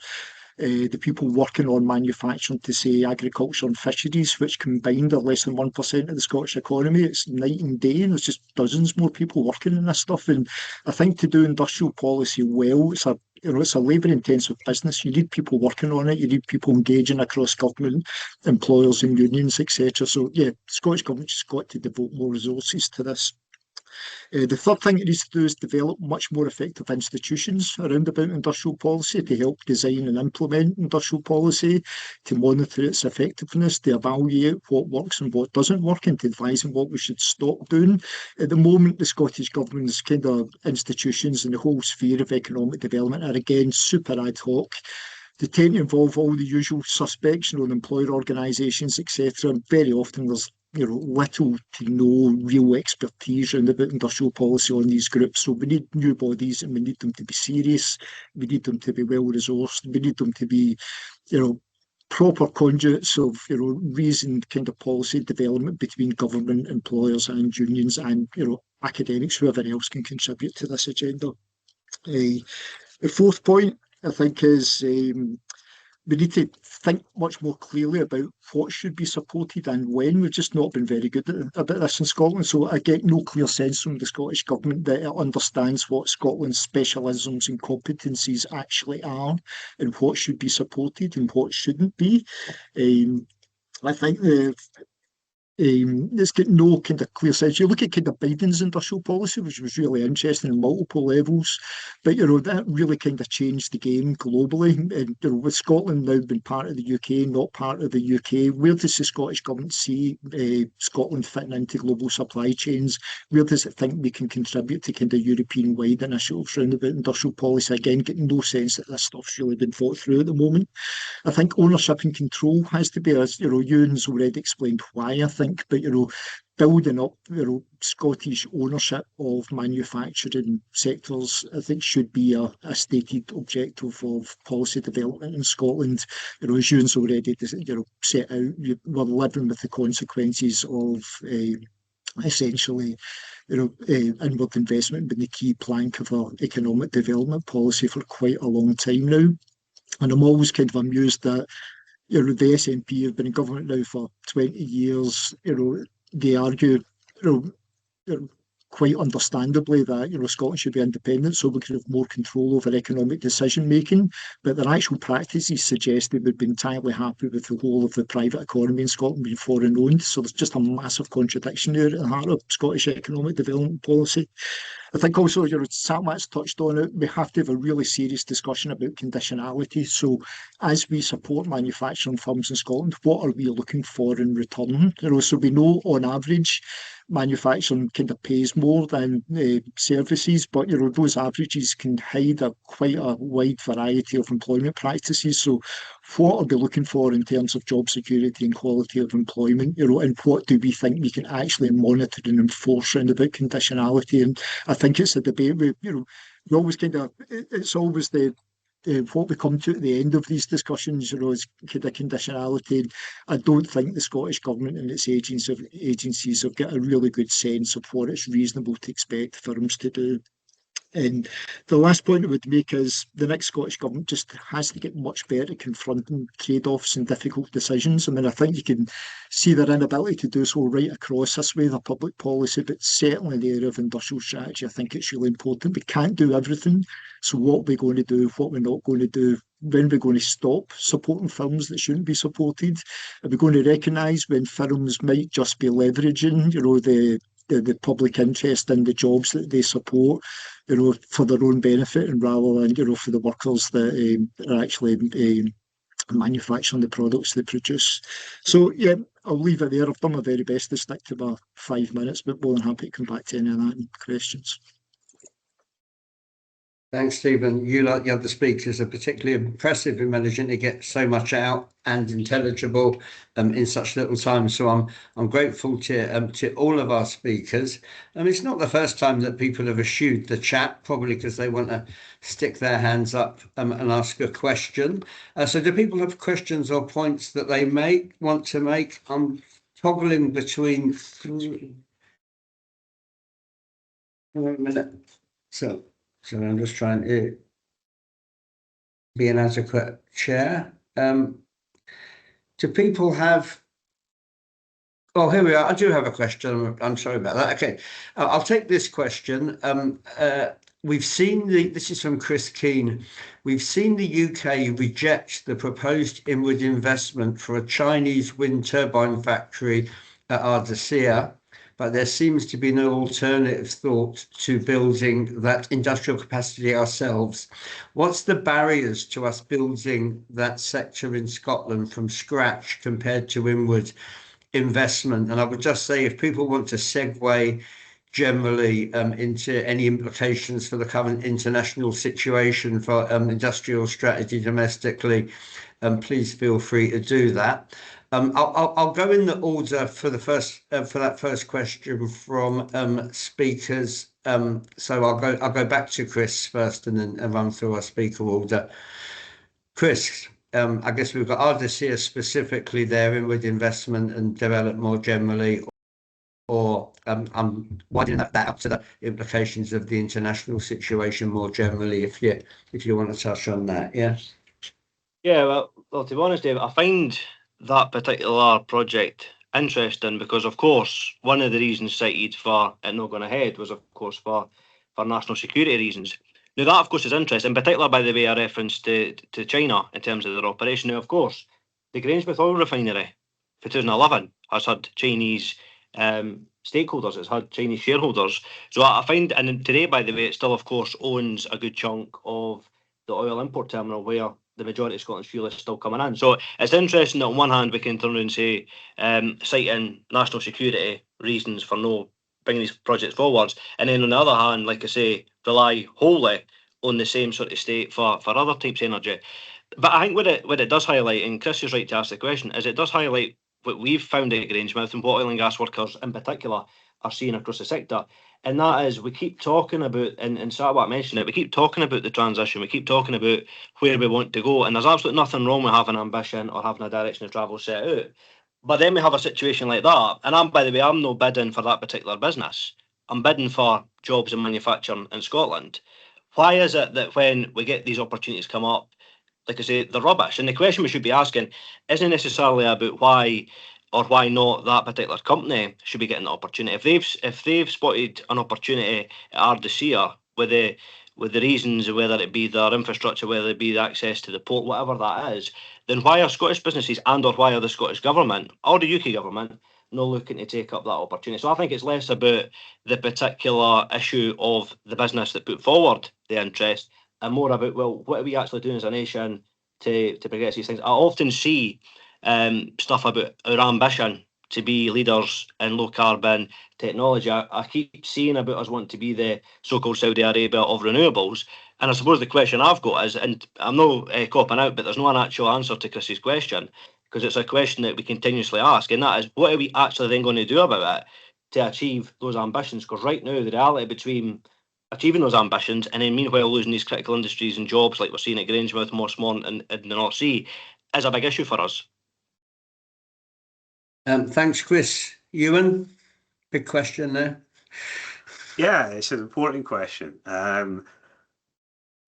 the people working on manufacturing to, say, agriculture and fisheries, which combined are less than 1% of the Scottish economy, it's night and day, and there's just dozens more people working in this stuff. And I think to do industrial policy well, it's a labour-intensive business. You need people working on it. You need people engaging across government, employers and unions, etc. So, yeah, the Scottish Government has got to devote more resources to this. The third thing it needs to do is develop much more effective institutions around about industrial policy to help design and implement industrial policy, to monitor its effectiveness, to evaluate what works and what doesn't work, and to advise on what we should stop doing. At the moment, the Scottish Government's kind of institutions and the whole sphere of economic development are again super ad hoc. They tend to involve all the usual suspects, employer organisations, etc. And very often there's little to no real expertise around about industrial policy on these groups. So we need new bodies, and we need them to be serious. We need them to be well resourced. We need them to be, proper conduits of, reasoned kind of policy development between government, employers and unions and, academics, whoever else can contribute to this agenda. The fourth point, I think, is we need to think much more clearly about what should be supported and when. We've just not been very good about this in Scotland. So I get no clear sense from the Scottish Government that it understands what Scotland's specialisms and competencies actually are and what should be supported and what shouldn't be. I think it's got no kind of clear sense. You look at kind of Biden's industrial policy, which was really interesting on multiple levels, but that really kind of changed the game globally. And with Scotland now being part of the UK, not part of the UK, where does the Scottish Government see Scotland fitting into global supply chains? Where does it think we can contribute to kind of European-wide initiatives around about industrial policy? Again, getting no sense that this stuff's really been thought through at the moment. I think ownership and control has to be, as Ewan's already explained why, I think, but building up Scottish ownership of manufacturing sectors, I think, should be a stated objective of policy development in Scotland. As Ewan's already set out, we're living with the consequences of essentially inward investment being the key plank of our economic development policy for quite a long time now. And I'm always kind of amused that the SNP have been in government now for 20 years. They argue, quite understandably, that Scotland should be independent so we could have more control over economic decision making. But their actual practices suggest they would be entirely happy with the whole of the private economy in Scotland being foreign owned. So there's just a massive contradiction there at the heart of Scottish economic development policy. I think also, Satmat's touched on it, we have to have a really serious discussion about conditionality. So as we support manufacturing firms in Scotland, what are we looking for in return? So we know on average manufacturing kind of pays more than services, but those averages can hide quite a wide variety of employment practices. So what are we looking for in terms of job security and quality of employment, and what do we think we can actually monitor and enforce around about conditionality? And I think it's a debate we always kind of, it's always what we come to at the end of these discussions, is kind of conditionality. I don't think the Scottish Government and its agencies have got a really good sense of what it's reasonable to expect firms to do. And the last point I would make is the next Scottish Government just has to get much better at confronting trade-offs and difficult decisions. I mean, I think you can see their inability to do so right across this way, the public policy, but certainly in the area of industrial strategy, I think it's really important. We can't do everything. So what we're going to do, what we're not going to do, when we're going to stop supporting firms that shouldn't be supported? Are we going to recognise when firms might just be leveraging, the public interest in the jobs that they support, for their own benefit, and rather than, for the workers that are actually manufacturing the products they produce? So, yeah, I'll leave it there. I've done my very best to stick to my 5 minutes, but more than happy to come back to any of that in questions.
Thanks, Stephen. You, like the other speakers, are particularly impressive in managing to get so much out and intelligible in such little time. So I'm grateful to all of our speakers. It's not the first time that people have eschewed the chat, probably because they want to stick their hands up and ask a question. So do people have questions or points that they may want to make? I'm toggling between three. Wait a minute. So I'm just trying to be an adequate chair. Do people have... Oh, here we are. I do have a question. I'm sorry about that. Okay, I'll take this question. We've seen this is from Chris Keane. We've seen the UK reject the proposed inward investment for a Chinese wind turbine factory at Ardisia, but there seems to be no alternative thought to building that industrial capacity ourselves. What's the barriers to us building that sector in Scotland from scratch compared to inward investment? And I would just say, if people want to segue generally into any implications for the current international situation for industrial strategy domestically, please feel free to do that. I'll go in the order for the first for that first question from speakers. So I'll go back to Chris first, and then run through our speaker order. Chris, I guess we've got Ardisia specifically there, inward investment and develop more generally, or I'm widening that up to the implications of the international situation more generally, if you want to touch on that. Yes.
Yeah, well, to be honest, Dave, I find that particular project interesting because, of course, one of the reasons cited for it not going ahead was, of course, for national security reasons. Now, that, of course, is interesting, in particular, by the way, a reference to China in terms of their operation. Now, of course, the Grangemouth oil refinery for 2011 has had Chinese stakeholders, it's had Chinese shareholders. So I find, and today, by the way, it still, of course, owns a good chunk of the oil import terminal where the majority of Scotland's fuel is still coming in. So it's interesting that on one hand we can turn around and say, citing national security reasons for no bringing these projects forwards, and then on the other hand, like I say, rely wholly on the same sort of state for other types of energy. But I think what it does highlight, and Chris is right to ask the question, is it does highlight what we've found at Grangemouth and what oil and gas workers in particular are seeing across the sector. And that is, we keep talking about, and Sarawak mentioned it, we keep talking about the transition, we keep talking about where we want to go, and there's absolutely nothing wrong with having ambition or having a direction of travel set out. But then we have a situation like that, and by the way, I'm no bidding for that particular business. I'm bidding for jobs in manufacturing in Scotland. Why is it that when we get these opportunities come up, like I say, they're rubbish? And the question we should be asking isn't necessarily about why or why not that particular company should be getting the opportunity. If they've spotted an opportunity at Ardisia with the reasons, whether it be their infrastructure, whether it be the access to the port, whatever that is, then why are Scottish businesses or why are the Scottish government or the UK government not looking to take up that opportunity? So I think it's less about the particular issue of the business that put forward the interest and more about, well, what are we actually doing as a nation to progress these things? I often see stuff about our ambition to be leaders in low carbon technology. I keep seeing about us wanting to be the so-called Saudi Arabia of renewables. And I suppose the question I've got is, and I'm not copping out, but there's no an actual answer to Chris's question, because it's a question that we continuously ask, and that is, what are we actually then going to do about it to achieve those ambitions? Because right now, the reality between achieving those ambitions and then meanwhile losing these critical industries and jobs like we're seeing at Grangemouth, Mossmorn and the North Sea is a big issue for us.
Thanks, Chris. Ewan, big question there.
Yeah, it's an important question. I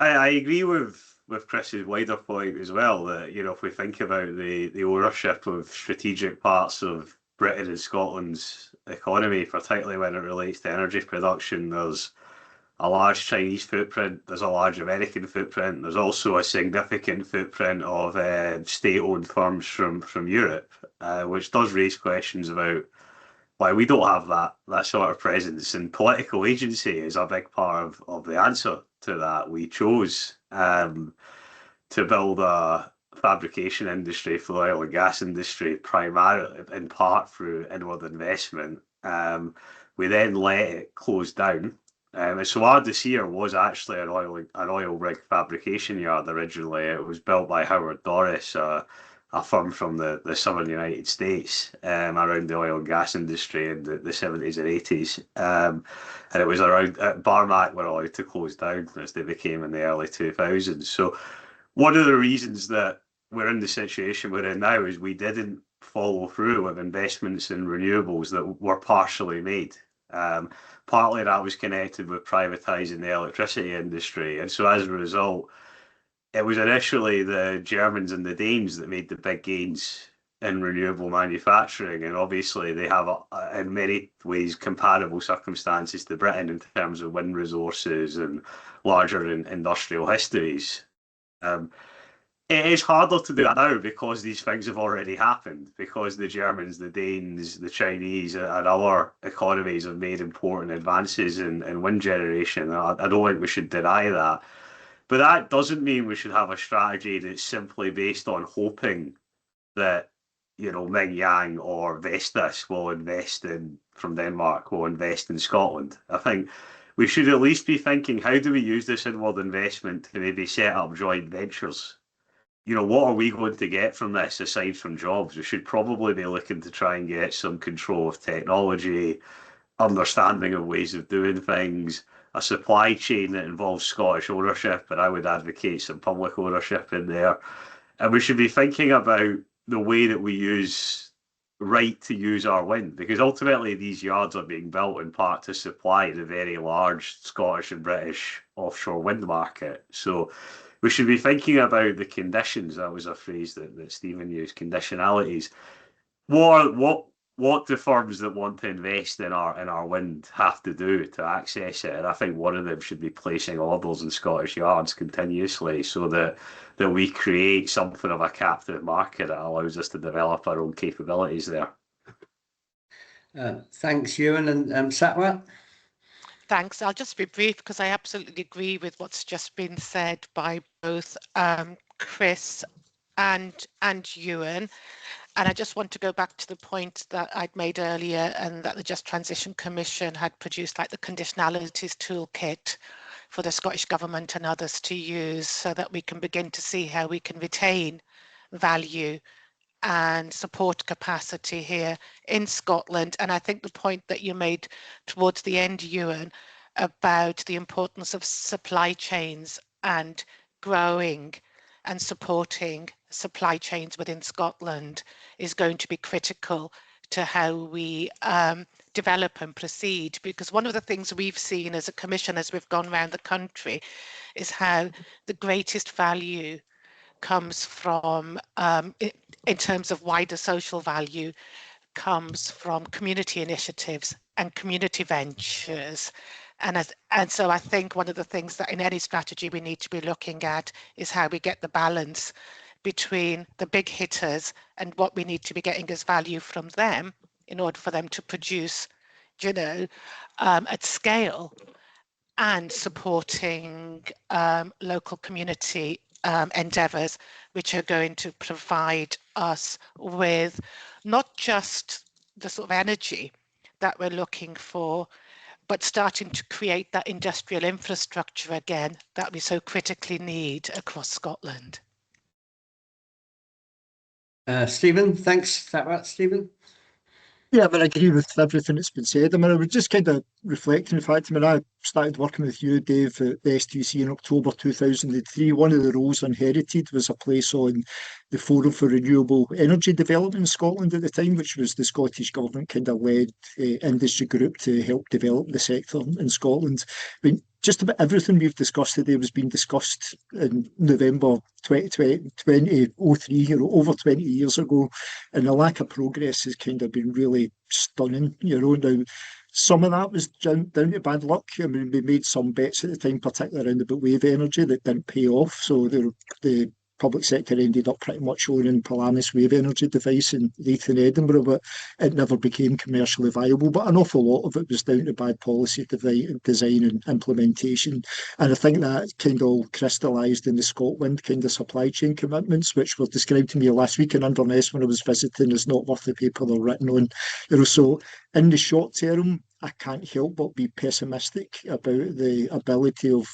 agree with Chris's wider point as well, that if we think about the ownership of strategic parts of Britain and Scotland's economy, particularly when it relates to energy production, there's a large Chinese footprint, there's a large American footprint, there's also a significant footprint of state-owned firms from Europe, which does raise questions about why we don't have that sort of presence. And political agency is a big part of the answer to that. We chose to build a fabrication industry for the oil and gas industry, primarily in part through inward investment. We then let it close down. And so Ardesir was actually an oil rig fabrication yard originally. It was built by Howard Doris, a firm from the southern United States, around the oil and gas industry in the 70s and 80s. And it was around Barmac were allowed to close down as they became in the early 2000s. So one of the reasons that we're in the situation we're in now is we didn't follow through with investments in renewables that were partially made. Partly that was connected with privatising the electricity industry. And so as a result, it was initially the Germans and the Danes that made the big gains in renewable manufacturing. And obviously they have, in many ways, comparable circumstances to Britain in terms of wind resources and larger industrial histories. It is harder to do that now because these things have already happened, because the Germans, the Danes, the Chinese, and other economies have made important advances in wind generation. I don't think we should deny that. But that doesn't mean we should have a strategy that's simply based on hoping that, Ming Yang or Vestas from Denmark will invest in Scotland. I think we should at least be thinking, how do we use this inward investment to maybe set up joint ventures? What are we going to get from this aside from jobs? We should probably be looking to try and get some control of technology, understanding of ways of doing things, a supply chain that involves Scottish ownership, but I would advocate some public ownership in there. And we should be thinking about the way that we use our wind, because ultimately these yards are being built in part to supply the very large Scottish and British offshore wind market. So we should be thinking about the conditions. That was a phrase that Stephen used, conditionalities. What do firms that want to invest in our wind have to do to access it? And I think one of them should be placing orders in Scottish yards continuously, so that we create something of a captive market that allows us to develop our own capabilities there.
Thanks, Ewan. And Satwat?
Thanks. I'll just be brief because I absolutely agree with what's just been said by both Chris and Ewan. And I just want to go back to the point that I'd made earlier, and that the Just Transition Commission had produced like the conditionalities toolkit for the Scottish Government and others to use, so that we can begin to see how we can retain value and support capacity here in Scotland. And I think the point that you made towards the end, Ewan, about the importance of supply chains and growing and supporting supply chains within Scotland is going to be critical to how we develop and proceed. Because one of the things we've seen as a commission as we've gone around the country is how the greatest value comes from, in terms of wider social value, comes from community initiatives and community ventures. And so I think one of the things that in any strategy we need to be looking at is how we get the balance between the big hitters and what we need to be getting as value from them in order for them to produce, at scale, and supporting local community endeavours, which are going to provide us with not just the sort of energy that we're looking for, but starting to create that industrial infrastructure again that we so critically need across Scotland.
Stephen, thanks. Is that right, Stephen?
Yeah, I agree with everything that's been said. I was just kind of reflecting the fact, I started working with you, Dave, at the STUC in October 2003. One of the roles I inherited was a place on the Forum for Renewable Energy Development in Scotland at the time, which was the Scottish Government kind of led industry group to help develop the sector in Scotland. Just about everything we've discussed today was being discussed in November 2003, over 20 years ago. And the lack of progress has kind of been really stunning. Now, some of that was down to bad luck. We made some bets at the time, particularly around about wave energy, that didn't pay off. So the public sector ended up pretty much owning Polaris wave energy device in Leith in Edinburgh, but it never became commercially viable. But an awful lot of it was down to bad policy design and implementation. And I think that kind of all crystallised in the Scotland kind of supply chain commitments, which were described to me last week in Inverness when I was visiting as not worth the paper they're written on. So in the short term, I can't help but be pessimistic about the ability of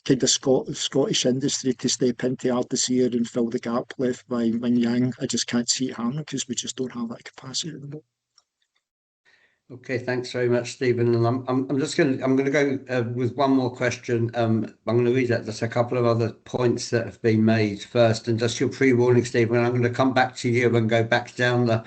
kind of Scottish industry to step into Ardesir and fill the gap left by Minyang. I just can't see it happening because we just don't have that capacity at the moment.
Okay, thanks very much, Stephen. And I'm going to go with one more question. I'm going to read out just a couple of other points that have been made first, and just your pre-warning, Stephen. I'm going to come back to you and go back down the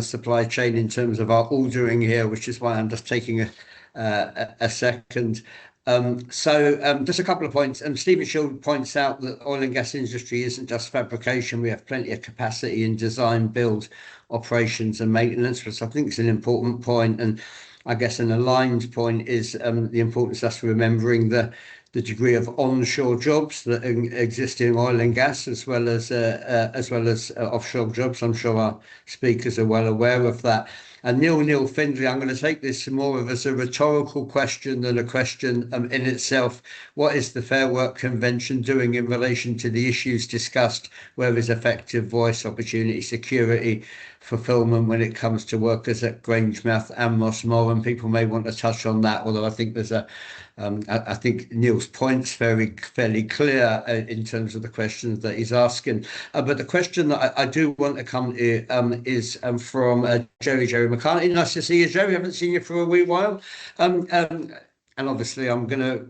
supply chain in terms of our ordering here, which is why I'm just taking a second. Just a couple of points. Stephen Shield points out that oil and gas industry isn't just fabrication. We have plenty of capacity in design, build, operations and maintenance, which I think is an important point. And I guess an aligned point is the importance of us remembering the degree of onshore jobs that exist in oil and gas, as well as offshore jobs. I'm sure our speakers are well aware of that. And Neil Findlay, I'm going to take this more of as a rhetorical question than a question in itself. What is the Fair Work Convention doing in relation to the issues discussed, where there's effective voice, opportunity, security, fulfilment when it comes to workers at Grangemouth and Moss Moor? And people may want to touch on that, although I think there's I think Neil's point's fairly clear in terms of the questions that he's asking. But the question that I do want to come to is from Jerry McCartney. Nice to see you, Jerry. I haven't seen you for a wee while. And obviously, I'm going to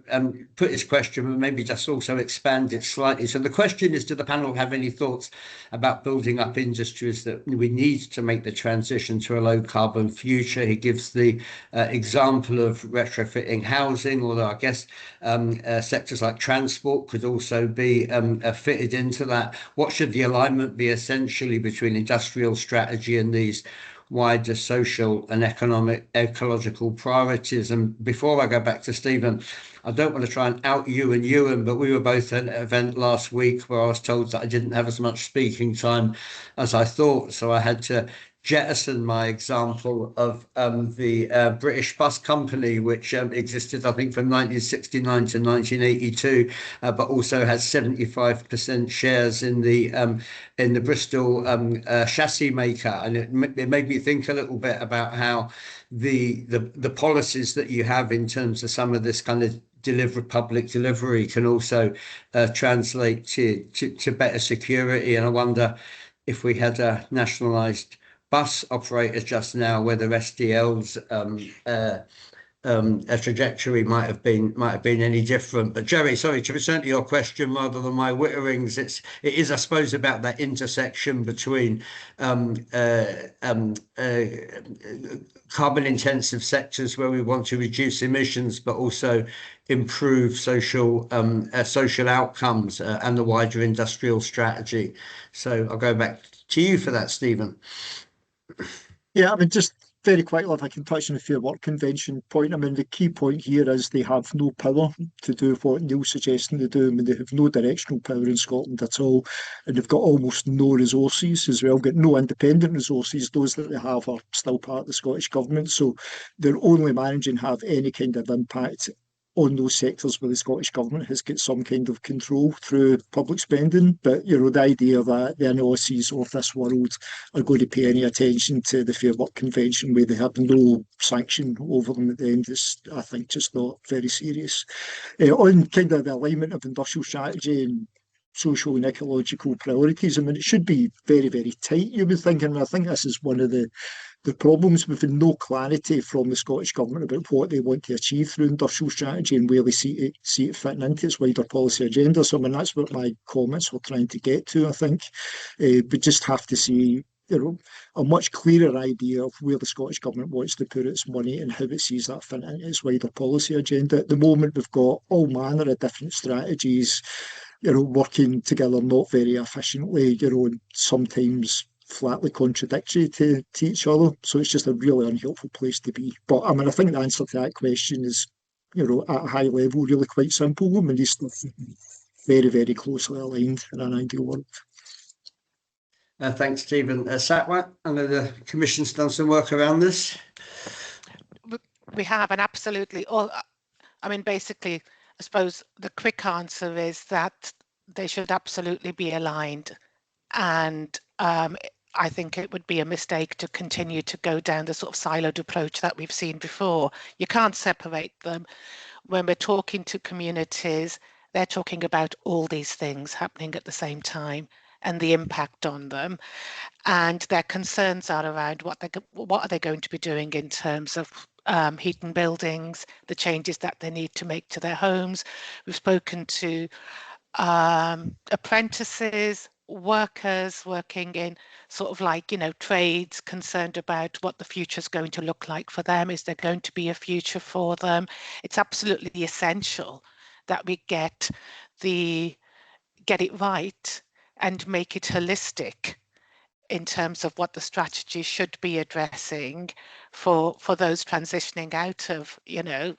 put this question, but maybe just also expand it slightly. So the question is, do the panel have any thoughts about building up industries that we need to make the transition to a low carbon future? He gives the example of retrofitting housing, although I guess sectors like transport could also be fitted into that. What should the alignment be essentially between industrial strategy and these wider social and economic ecological priorities? And before I go back to Stephen, I don't want to try and out you and Ewan, but we were both at an event last week where I was told that I didn't have as much speaking time as I thought, so I had to jettison my example of the British Bus Company, which existed, I think, from 1969 to 1982, but also has 75% shares in the Bristol chassis maker. And it made me think a little bit about how the policies that you have in terms of some of this kind of public delivery can also translate to better security. And I wonder if we had a nationalised bus operator just now, whether SDL's a trajectory might have been any different. But Jerry, sorry, to return to your question rather than my witterings, it is, I suppose, about that intersection between carbon intensive sectors where we want to reduce emissions, but also improve social outcomes and the wider industrial strategy. So I'll go back to you for that, Stephen.
Yeah, just very quickly, if I can touch on the Fair Work Convention point. The key point here is they have no power to do what Neil's suggesting they do. They have no directional power in Scotland at all, and they've got almost no resources as well. Got no independent resources. Those that they have are still part of the Scottish Government, so they're only managing to have any kind of impact on those sectors where the Scottish Government has got some kind of control through public spending. But, the idea that the analyses of this world are going to pay any attention to the Fair Work Convention where they have no sanction over them at the end is, I think, just not very serious. On kind of the alignment of industrial strategy and social and ecological priorities, it should be very, very tight, you would think. And I think this is one of the The problems with no clarity from the Scottish Government about what they want to achieve through industrial strategy and where they see it fitting into its wider policy agenda. So, I mean, that's what my comments were trying to get to, I think. We just have to see, a much clearer idea of where the Scottish Government wants to put its money and how it sees that fit into its wider policy agenda. At the moment, we've got all manner of different strategies, working together not very efficiently, and sometimes flatly contradictory to each other. So it's just a really unhelpful place to be. But I mean, I think the answer to that question is, at a high level, really quite simple. I mean, these stuff very, very closely aligned in an ideal world.
Thanks, Stephen. Satwat, I know the Commission's done some work around this.
We have, and absolutely all. I mean, basically, I suppose the quick answer is that they should absolutely be aligned, and I think it would be a mistake to continue to go down the sort of siloed approach that we've seen before. You can't separate them. When we're talking to communities, they're talking about all these things happening at the same time and the impact on them, and their concerns are around what are they going to be doing in terms of heating buildings, the changes that they need to make to their homes. We've spoken to apprentices, workers working in sort of like, trades, concerned about what the future is going to look like for them. Is there going to be a future for them? It's absolutely essential that we get it right and make it holistic in terms of what the strategy should be addressing for those transitioning out of,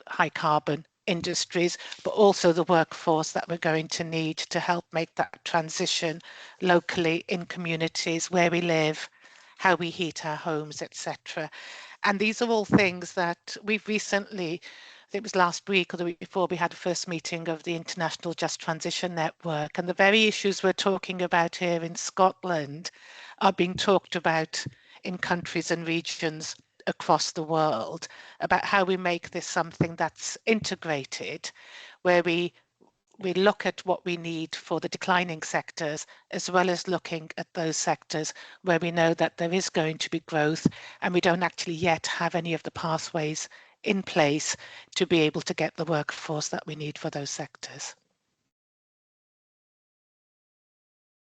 high carbon industries, but also the workforce that we're going to need to help make that transition locally in communities where we live, how we heat our homes, etc. And these are all things that we've recently, I think it was last week or the week before, we had a first meeting of the International Just Transition Network, and the very issues we're talking about here in Scotland are being talked about in countries and regions across the world, about how we make this something that's integrated, where we look at what we need for the declining sectors, as well as looking at those sectors where we know that there is going to be growth and we don't actually yet have any of the pathways in place to be able to get the workforce that we need for those sectors.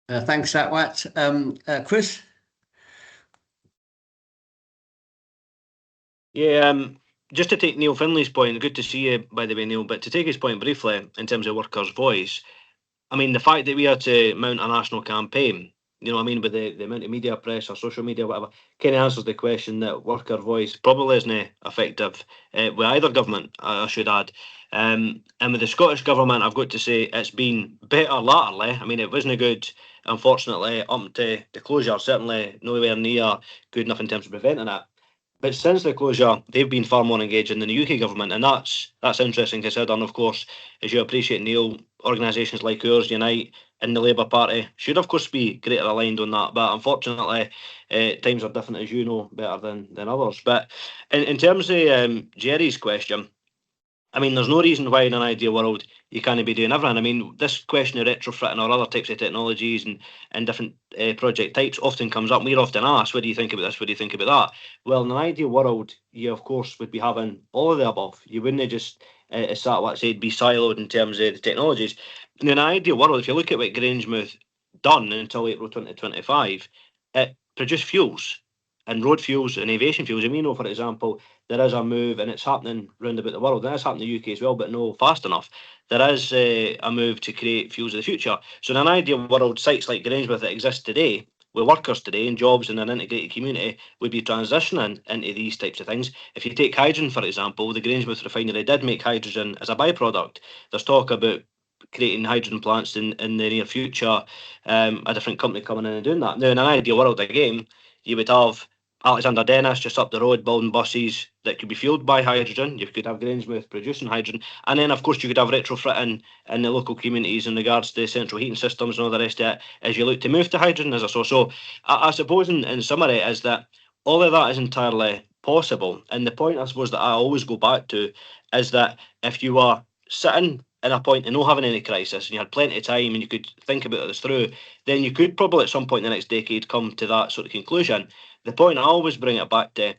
Thanks, Satwat. Chris?
Yeah, just to take Neil Finley's point, good to see you, by the way, Neil, but to take his point briefly in terms of workers' voice, I mean, the fact that we are to mount a national campaign, with the amount of media, press or social media, whatever, kind of answers the question that worker voice probably isn't effective with either government, I should add. And with the Scottish Government, I've got to say it's been better latterly. I mean, it wasn't good, unfortunately, up to the closure, certainly nowhere near good enough in terms of preventing it. But since the closure, they've been far more engaging than the UK government, and that's interesting considering, of course, as you appreciate, Neil, organisations like ours, Unite, and the Labour Party should, of course, be greater aligned on that. But unfortunately, times are different, as you know, better than others. But in terms of Jerry's question, I mean, there's no reason why in an ideal world you can't be doing everything. I mean, this question of retrofitting or other types of technologies and different project types often comes up. We're often asked, what do you think about this? What do you think about that? Well, in an ideal world, you, of course, would be having all of the above. You wouldn't just, as Satwat said, be siloed in terms of the technologies. In an ideal world, if you look at what Grangemouth done until April 2025, it produced fuels and road fuels and aviation fuels. And we know, for example, there is a move, and it's happening round about the world, and it's happening in the UK as well, but no fast enough. There is a move to create fuels of the future. So in an ideal world, sites like Grangemouth that exist today, with workers today and jobs in an integrated community, would be transitioning into these types of things. If you take hydrogen, for example, the Grangemouth refinery did make hydrogen as a byproduct. There's talk about creating hydrogen plants in the near future, a different company coming in and doing that. Now, in an ideal world, again, you would have Alexander Dennis just up the road building buses that could be fueled by hydrogen. You could have Grangemouth producing hydrogen, and then of course you could have retrofitting in the local communities in regards to central heating systems and all the rest of it as you look to move to hydrogen as a source. So I suppose in summary is that all of that is entirely possible, and the point I suppose that I always go back to is that if you are sitting in a point and not having any crisis and you had plenty of time and you could think about this through, then you could probably at some point in the next decade come to that sort of conclusion. the point I always bring it back to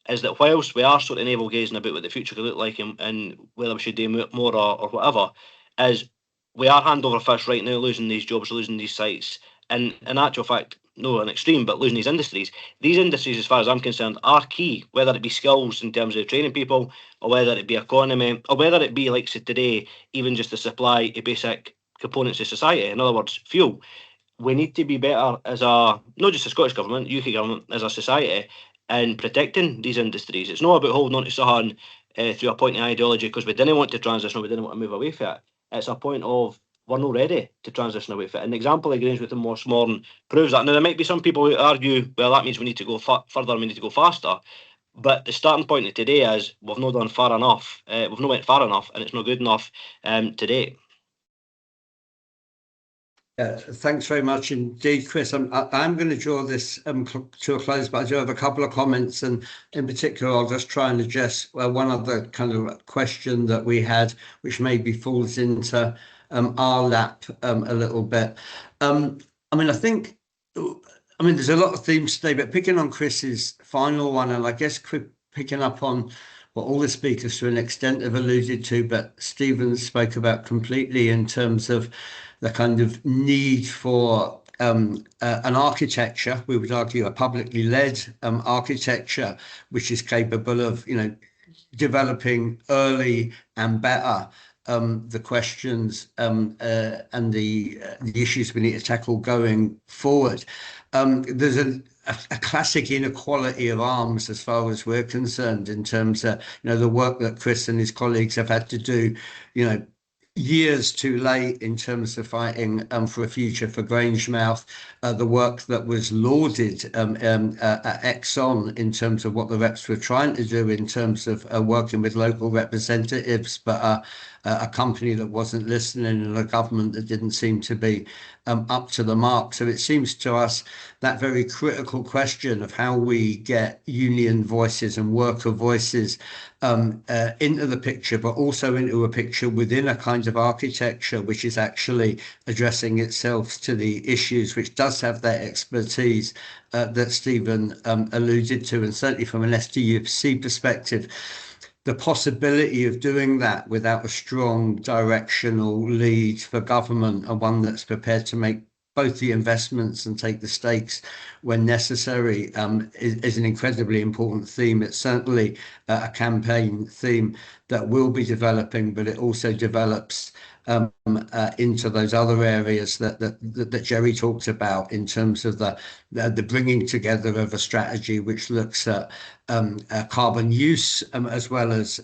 is that whilst we are sort of navel gazing about what the future could look like and whether we should do more or whatever, is we are hand over fist right now losing these jobs, losing these sites, and in actual fact, no an extreme, but losing these industries. These industries, as far as I'm concerned, are key, whether it be skills in terms of training people, or whether it be economy, or whether it be, like say today, even just the supply of basic components of society, in other words, fuel. We need to be better as a, not just the Scottish Government, UK Government, as a society, in protecting these industries. It's not about holding on to something through a point of ideology because we didn't want to transition or we didn't want to move away from it. It's a point of we're not ready to transition away from it. And the example of Grange with the Mossmorn proves that. Now, there might be some people who argue, well, that means we need to go further, we need to go faster. But the starting point of today is we've not done far enough. We've not went far enough, and it's not good enough today.
Thanks very much indeed, Chris. I'm going to draw this to a close, but I do have a couple of comments, and in particular, I'll just try and address one other kind of question that we had, which maybe falls into our lap a little bit. I mean, there's a lot of themes today, but picking on Chris's final one, and I guess picking up on what all the speakers to an extent have alluded to, but Stephen spoke about completely in terms of the kind of need for an architecture, we would argue a publicly led architecture, which is capable of, developing early and better the questions and the issues we need to tackle going forward. There's a classic inequality of arms as far as we're concerned in terms of the work that Chris and his colleagues have had to do, years too late in terms of fighting for a future for Grangemouth, the work that was lauded at Exxon in terms of what the reps were trying to do in terms of working with local representatives, but a company that wasn't listening and a government that didn't seem to be up to the mark. So it seems to us that very critical question of how we get union voices and worker voices into the picture, but also into a picture within a kind of architecture which is actually addressing itself to the issues, which does have that expertise that Stephen alluded to, and certainly from an STUC perspective, the possibility of doing that without a strong directional lead for government, and one that's prepared to make both the investments and take the stakes when necessary, is an incredibly important theme. It's certainly a campaign theme that will be developing, but it also develops into those other areas that Jerry talked about in terms of the bringing together of a strategy which looks at carbon use as well as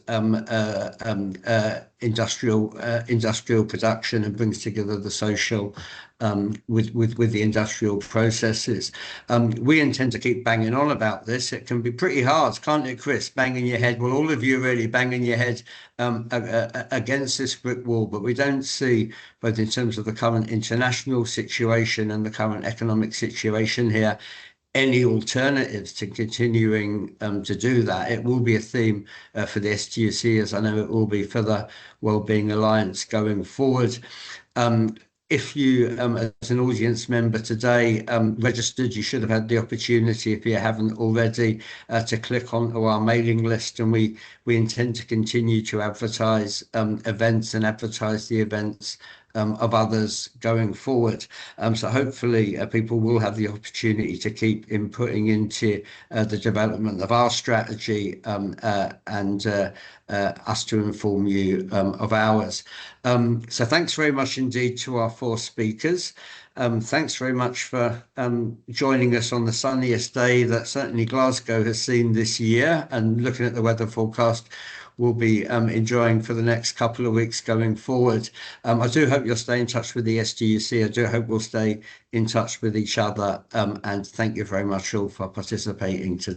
industrial production, and brings together the social with the industrial processes. We intend to keep banging on about this. It can be pretty hard, can't it, Chris? Banging your head. Well, all of you really banging your head against this brick wall, but we don't see, both in terms of the current international situation and the current economic situation here, any alternatives to continuing to do that. It will be a theme for the STUC, as I know it will be for the Wellbeing Alliance going forward. If you, as an audience member today, registered, you should have had the opportunity, if you haven't already, to click onto our mailing list, and we intend to continue to advertise events and advertise the events of others going forward. So hopefully people will have the opportunity to keep inputting into the development of our strategy and us to inform you of ours. So thanks very much indeed to our four speakers. Thanks very much for joining us on the sunniest day that certainly Glasgow has seen this year, and looking at the weather forecast, we'll be enjoying for the next couple of weeks going forward. I do hope you'll stay in touch with the STUC. I do hope we'll stay in touch with each other. And thank you very much all for participating today.